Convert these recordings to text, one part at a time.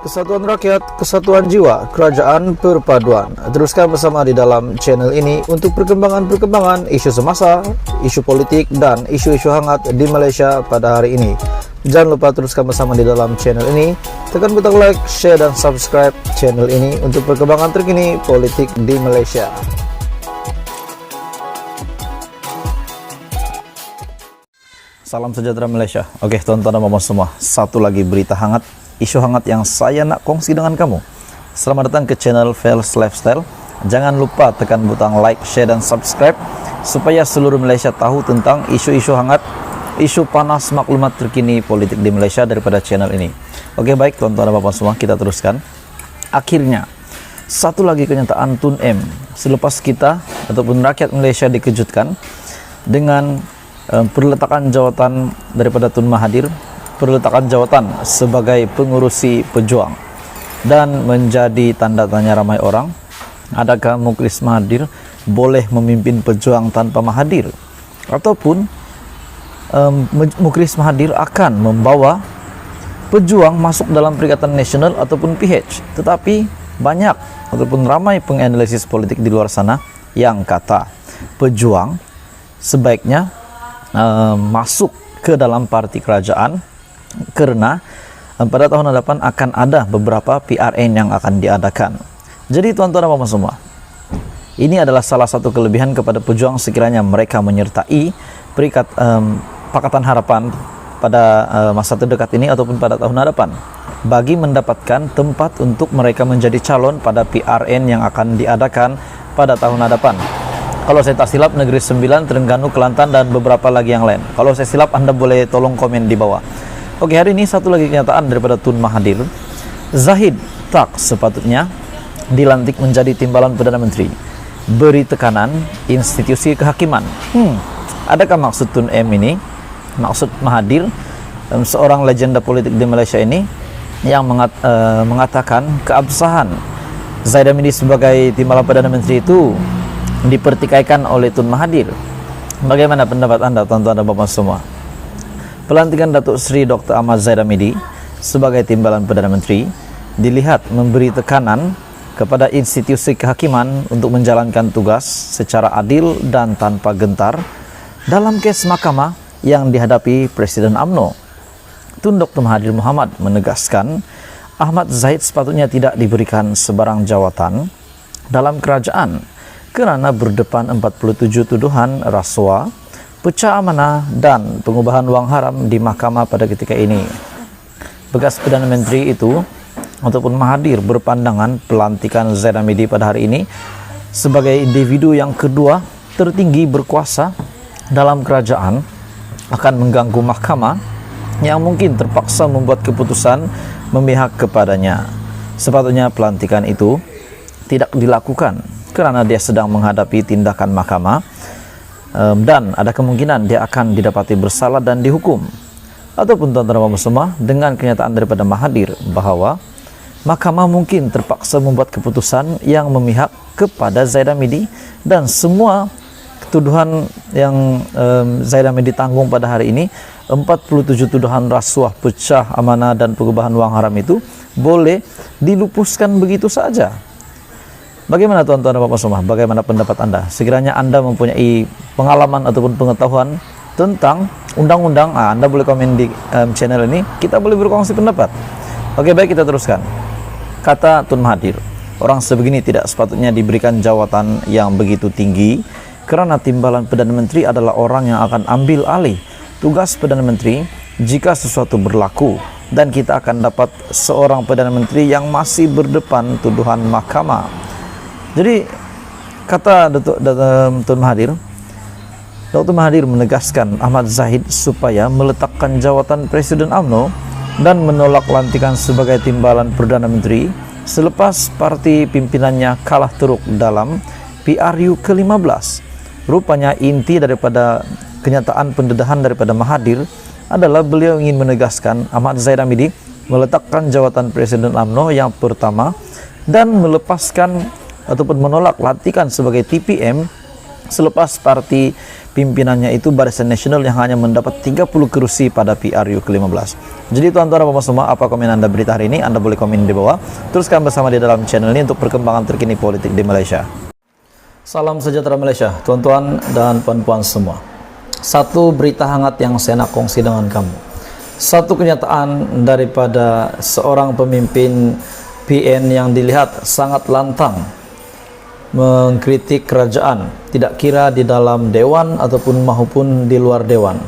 Kesatuan rakyat, kesatuan jiwa, kerajaan perpaduan. Teruskan bersama di dalam channel ini untuk perkembangan-perkembangan isu semasa, isu politik, dan isu-isu hangat di Malaysia pada hari ini. Jangan lupa teruskan bersama di dalam channel ini. Tekan butang like, share, dan subscribe channel ini untuk perkembangan terkini politik di Malaysia. Salam sejahtera Malaysia. Oke, tuan-tuan dan puan semua, satu lagi berita hangat, isu hangat yang saya nak kongsi dengan kamu. Selamat datang ke channel Fels Lifestyle. Jangan lupa tekan butang like, share, dan subscribe supaya seluruh Malaysia tahu tentang isu-isu hangat, isu panas maklumat terkini politik di Malaysia daripada channel ini. Oke, baik tuan-tuan dan puan semua, kita teruskan. Akhirnya, satu lagi kenyataan Tun M. Selepas kita ataupun rakyat Malaysia dikejutkan dengan perletakan jawatan daripada Tun Mahathir, perletakan jawatan sebagai pengurusi pejuang, dan menjadi tanda tanya ramai orang, adakah Muklis Mahathir boleh memimpin pejuang tanpa Mahathir, ataupun Muklis Mahathir akan membawa pejuang masuk dalam Perikatan Nasional ataupun PH. Tetapi banyak ataupun ramai penganalisis politik di luar sana yang kata pejuang sebaiknya masuk ke dalam parti kerajaan karena pada tahun hadapan akan ada beberapa PRN yang akan diadakan. Jadi tuan-tuan dan puan semua, ini adalah salah satu kelebihan kepada pejuang sekiranya mereka menyertai Pakatan Harapan pada masa terdekat ini ataupun pada tahun hadapan, bagi mendapatkan tempat untuk mereka menjadi calon pada PRN yang akan diadakan pada tahun hadapan. Kalau saya tak silap, Negeri Sembilan, Terengganu, Kelantan, dan beberapa lagi yang lain. Kalau saya silap, Anda boleh tolong komen di bawah. Oke, hari ini satu lagi kenyataan daripada Tun Mahathir. Zahid tak sepatutnya dilantik menjadi timbalan Perdana Menteri. Beri tekanan institusi kehakiman. Adakah maksud Tun M ini, maksud Mahathir, seorang legenda politik di Malaysia ini, yang mengatakan keabsahan Zaidah Midi sebagai timbalan Perdana Menteri itu dipertikaikan oleh Tun Mahathir? Bagaimana pendapat Anda, tuan-tuan dan puan semua? Pelantikan Datuk Seri Dr. Ahmad Zaidah Midi sebagai timbalan Perdana Menteri dilihat memberi tekanan kepada institusi kehakiman untuk menjalankan tugas secara adil dan tanpa gentar dalam kes mahkamah yang dihadapi Presiden UMNO. Tun Dr. Mahathir Mohamad menegaskan Ahmad Zahid sepatutnya tidak diberikan sebarang jawatan dalam kerajaan kerana berdepan 47 tuduhan rasuah, pecah amanah, dan pengubahan wang haram di mahkamah pada ketika ini. Bekas Perdana Menteri itu ataupun Mahathir berpandangan pelantikan Zaidah Midi pada hari ini sebagai individu yang kedua tertinggi berkuasa dalam kerajaan akan mengganggu mahkamah yang mungkin terpaksa membuat keputusan memihak kepadanya. Sepatutnya pelantikan itu tidak dilakukan kerana dia sedang menghadapi tindakan mahkamah, dan ada kemungkinan dia akan didapati bersalah dan dihukum. Ataupun tuan-tuan dan puan semua, dengan kenyataan daripada Mahathir bahawa mahkamah mungkin terpaksa membuat keputusan yang memihak kepada Zaidah Midi, dan semua tuduhan yang Zaidah Midi tanggung pada hari ini, 47 tuduhan rasuah, pecah amanah, dan pengubahan wang haram itu boleh dilupuskan begitu saja. Bagaimana tuan-tuan dan puan semua? Bagaimana pendapat Anda? Sekiranya Anda mempunyai pengalaman ataupun pengetahuan tentang undang-undang, Anda boleh komen di channel ini. Kita boleh berkongsi pendapat. Oke, baik, kita teruskan. Kata Tun Mahathir, orang sebegini tidak sepatutnya diberikan jawatan yang begitu tinggi kerana timbalan Perdana Menteri adalah orang yang akan ambil alih tugas Perdana Menteri jika sesuatu berlaku, dan kita akan dapat seorang Perdana Menteri yang masih berdepan tuduhan mahkamah. Jadi kata Tun Mahathir, Dr. Mahathir menegaskan Ahmad Zahid supaya meletakkan jawatan Presiden UMNO dan menolak lantikan sebagai timbalan Perdana Menteri selepas parti pimpinannya kalah teruk dalam PRU ke-15. Rupanya inti daripada kenyataan pendedahan daripada Mahathir adalah beliau ingin menegaskan Ahmad Zaidah Midi meletakkan jawatan Presiden UMNO yang pertama dan melepaskan ataupun menolak lantikan sebagai TPM selepas parti pimpinannya itu Barisan Nasional yang hanya mendapat 30 kursi pada PRU ke-15. Jadi tuan-tuan dan puan semua, apa komen Anda berita hari ini? Anda boleh komen di bawah. Teruskan bersama di dalam channel ini untuk perkembangan terkini politik di Malaysia. Salam sejahtera Malaysia, tuan-tuan dan puan-puan semua. Satu berita hangat yang saya nak kongsi dengan kamu. Satu kenyataan daripada seorang pemimpin PN yang dilihat sangat lantang mengkritik kerajaan, tidak kira di dalam dewan ataupun maupun di luar dewan.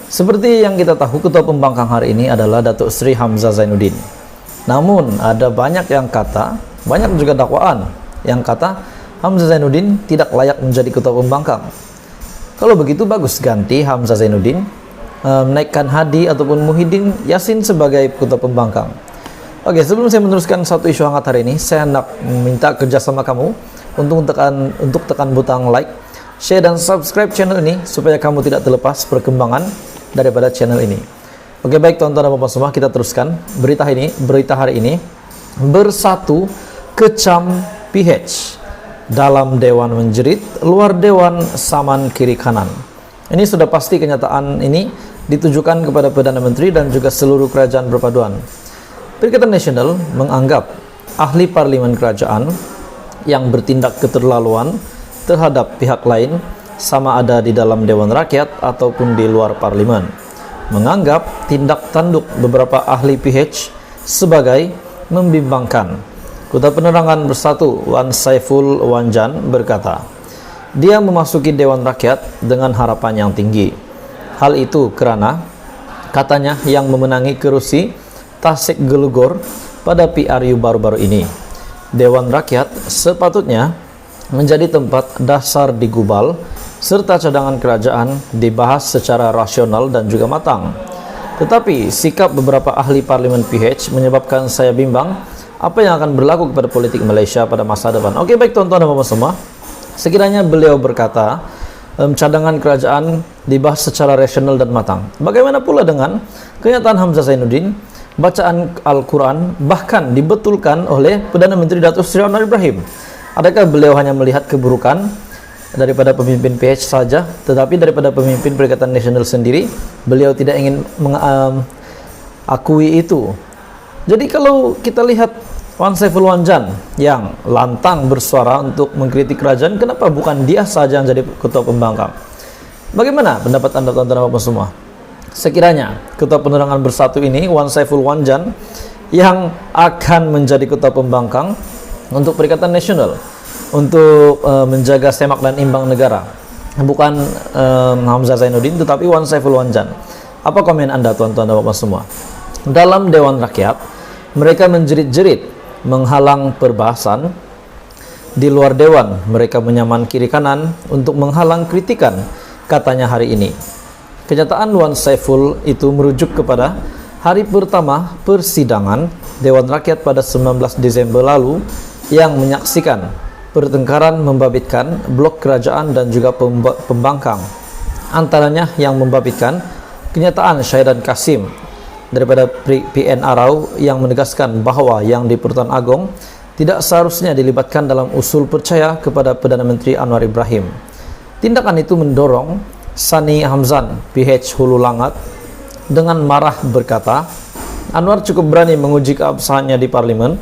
Seperti yang kita tahu, ketua pembangkang hari ini adalah Datuk Seri Hamzah Zainuddin. Namun ada banyak yang kata, banyak juga dakwaan yang kata Hamzah Zainuddin tidak layak menjadi ketua pembangkang. Kalau begitu bagus ganti Hamzah Zainuddin, menaikkan Hadi ataupun Muhyiddin Yassin sebagai ketua pembangkang. Oke, sebelum saya meneruskan satu isu hangat hari ini, saya nak minta kerjasama kamu untuk tekan butang like, share dan subscribe channel ini supaya kamu tidak terlepas perkembangan daripada channel ini. Oke, baik tuan-tuan dan puan semua, kita teruskan berita hari ini. Bersatu kecam PH, dalam dewan menjerit, luar dewan saman kiri kanan. Ini sudah pasti kenyataan ini ditujukan kepada Perdana Menteri dan juga seluruh kerajaan perpaduan. Perikatan Nasional menganggap ahli parlimen kerajaan yang bertindak keterlaluan terhadap pihak lain, sama ada di dalam Dewan Rakyat ataupun di luar parlimen, menganggap tindak tanduk beberapa ahli PH sebagai membimbangkan. Ketua Penerangan Bersatu Wan Saiful Wanjan berkata, dia memasuki Dewan Rakyat dengan harapan yang tinggi. Hal itu karena, katanya, yang memenangi kursi Tasik Gelugor pada PRU baru-baru ini. Dewan Rakyat sepatutnya menjadi tempat dasar digubal serta cadangan kerajaan dibahas secara rasional dan juga matang. Tetapi sikap beberapa ahli parlimen PH menyebabkan saya bimbang apa yang akan berlaku kepada politik Malaysia pada masa depan. Oke, baik tuan-tuan dan puan semua, sekiranya beliau berkata cadangan kerajaan dibahas secara rasional dan matang, bagaimana pula dengan kenyataan Hamzah Zainuddin? Bacaan Al-Quran bahkan dibetulkan oleh Perdana Menteri Datuk Seri Anwar Ibrahim. Adakah beliau hanya melihat keburukan daripada pemimpin PH saja, tetapi daripada pemimpin Perikatan Nasional sendiri beliau tidak ingin mengakui itu? Jadi kalau kita lihat Wan Saiful Wanjan yang lantang bersuara untuk mengkritik kerajaan, kenapa bukan dia saja yang jadi ketua pembangkang? Bagaimana pendapat Anda tuan-tuan dan puan semua? Sekiranya Ketua Penerangan Bersatu ini, Wan Saiful Wanjan, yang akan menjadi ketua pembangkang untuk Perikatan Nasional untuk menjaga semak dan imbang negara, bukan Hamzah Zainuddin tetapi Wan Saiful Wanjan, apa komen Anda tuan-tuan dan puan semua? Dalam Dewan Rakyat mereka menjerit-jerit menghalang perbahasan, di luar dewan mereka menyaman kiri kanan untuk menghalang kritikan, katanya hari ini. Kenyataan Wan Saiful itu merujuk kepada hari pertama persidangan Dewan Rakyat pada 19 Desember lalu yang menyaksikan pertengkaran membabitkan blok kerajaan dan juga pembangkang. Antaranya yang membabitkan kenyataan Syahidan Kasim daripada PN Arau yang menegaskan bahawa yang di Pertuan Agong tidak seharusnya dilibatkan dalam usul percaya kepada Perdana Menteri Anwar Ibrahim. Tindakan itu mendorong Sani Hamzan PH Hulu Langat dengan marah berkata, Anwar cukup berani menguji keabsahannya di parlimen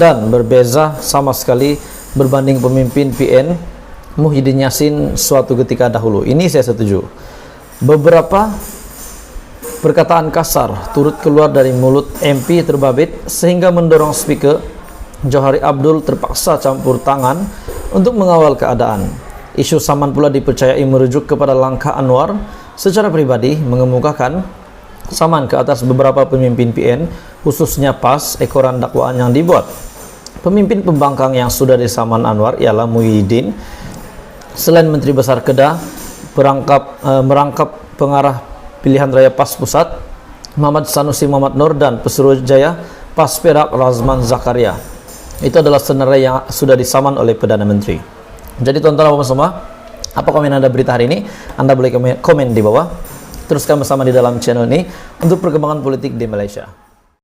dan berbeza sama sekali berbanding pemimpin PN Muhyiddin Yassin suatu ketika dahulu. Ini saya setuju. Beberapa perkataan kasar turut keluar dari mulut MP terbabit sehingga mendorong Speaker Johari Abdul terpaksa campur tangan untuk mengawal keadaan. Isu saman pula dipercayai merujuk kepada langkah Anwar secara pribadi mengemukakan saman ke atas beberapa pemimpin PN, khususnya PAS, ekoran dakwaan yang dibuat. Pemimpin pembangkang yang sudah disaman Anwar ialah Muhyiddin. Selain Menteri Besar Kedah, merangkap pengarah pilihan raya PAS Pusat, Muhammad Sanusi Muhammad Nur, dan Pesuruhjaya PAS Perak Razman Zakaria. Itu adalah senarai yang sudah disaman oleh Perdana Menteri. Jadi tuan-tuan dan puan semua, apa komen Anda berita hari ini? Anda boleh komen di bawah. Teruskan bersama di dalam channel ini untuk perkembangan politik di Malaysia.